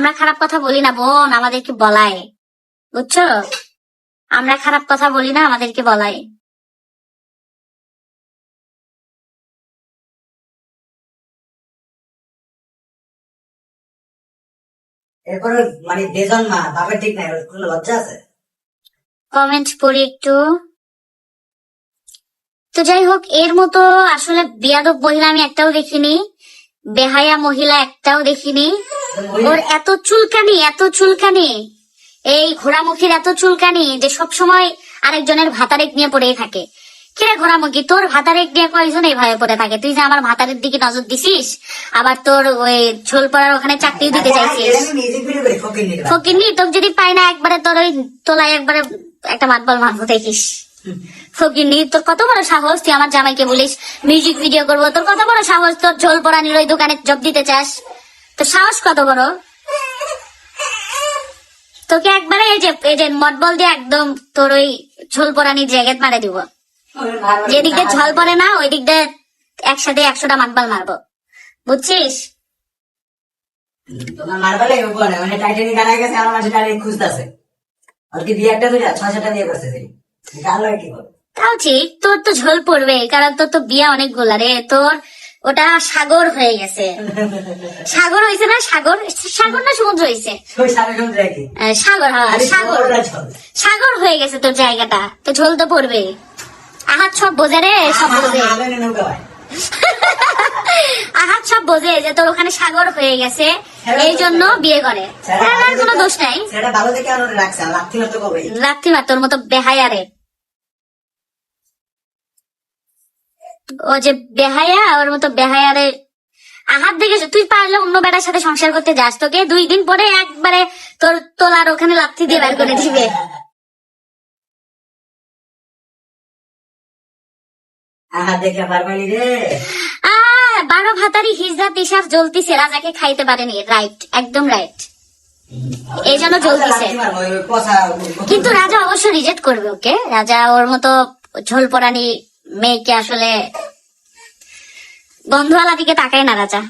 আমরা খারাপ কথা বলি না বোন, আমাদেরকে বলায়, বুঝছো? আমরা খারাপ কথা বলি না, আমাদেরকে বলায়। এরপরে মানে বেজন মা বাপের ঠিক নাই, ওর কোনো লজ্জা আছে? কমেন্ট পড়ি একটু। তো যাই হোক, এর মতো আসলে বেয়াদব মহিলা আমি একটাও দেখিনি, বেহায়া মহিলা একটাও দেখিনি। ওর এত চুলকানি, এত চুলকানি, এই ঘোড়ামুখীর এত চুলকানি যে সব সময় আরেকজনের ভাতারেক নিয়ে পড়েই থাকে। কিরে ঘোড়ামুখী, তোর ভাতারেক নিয়ে কয়জন এইভাবে পড়ে থাকে? তুই যে আমার ভাতারের দিকে নজর দিছিস, আবার তোর ওই ঝোল পড়ার ওখানে চাকরি দিতে চাইছিস। ফকিরনি, তোকে যদি পাই না একবারে তোর ওই তোলায় একবারে একটা মাতবল মারবো, দেখিস। ফকিরনি, তোর কত বড় সাহস, তুই আমার জামাইকে বলিস মিউজিক ভিডিও করবো? তোর কত বড় সাহস, তোর ঝোল পড়ানির ওই দোকানে জব দিতে চাস? তোর সাহস কত বড়? তোকে একবারে এই যে মটবল দিয়ে একদম তোর ওই ঝোল পড়ানির জায়গায় মারে দিব। যেদিক দিয়ে ঝোল পড়ে না ওই দিক দিয়ে একসাথে 100টা মাতবল মারবো, বুঝছিস? তোমার মারবালে উপরে মানে টাইটানিক গানা গেছে, আমার মাসে টাইটানিক খুঁজতেছে। আর কি বিয়ে একটা দুইটা 6-7টা বিয়ে করছে সে, গাল লাগে কি করে? তাও ঠিক, তোর তো ঝোল পড়বে, কারণ তোর তো বিয়া অনেকগুলা রে। তোর ওটা সাগর হয়ে গেছে। সাগর হয়েছে না? সাগর, সাগর না সমুদ্র হয়েছে? ওই সারা সমুদ্র একই। সাগর, হ্যাঁ সাগর, সাগর হয়ে গেছে তোর জায়গাটা, তো ঝোল তো পড়বে। আহাত সব বোঝে রে, সব বোঝে। আহাত সব বোঝে যে তোর ওখানে সাগর হয়ে গেছে, এই জন্য বিয়ে করে। আর কোনো দোষ নাই। সেটা ভালো দেখে আর রাখছে, লাথি মারতে কবে? লাথি মার, তোর মতো বেহায়া রে। ও যে বেহায়া, ওর মতো বেহায়া রে। আহাত দেখে তুই পারলে অন্য বেটার সাথে সংসার করতে যাস, তোকে 2 দিন পরে একবারে তোর তোলার ওখানে লাথি দিয়ে বের করে দিবে। আহাত দেখে পারবানি রে। 12 ভাতারি হিজড়া তিসাফ জ্বলতিছে, রাজাকে খাইতে পারেনি। রাইট, একদম রাইট, এই জন্য জ্বলতিছে। কিন্তু রাজা অবশ্য রিজেক্ট করবে ওকে। রাজা ওর মতো ঝোল পরানি মেয়েকে আসলে বন্ধুওয়ালা দিকে তাকায় না রাজা।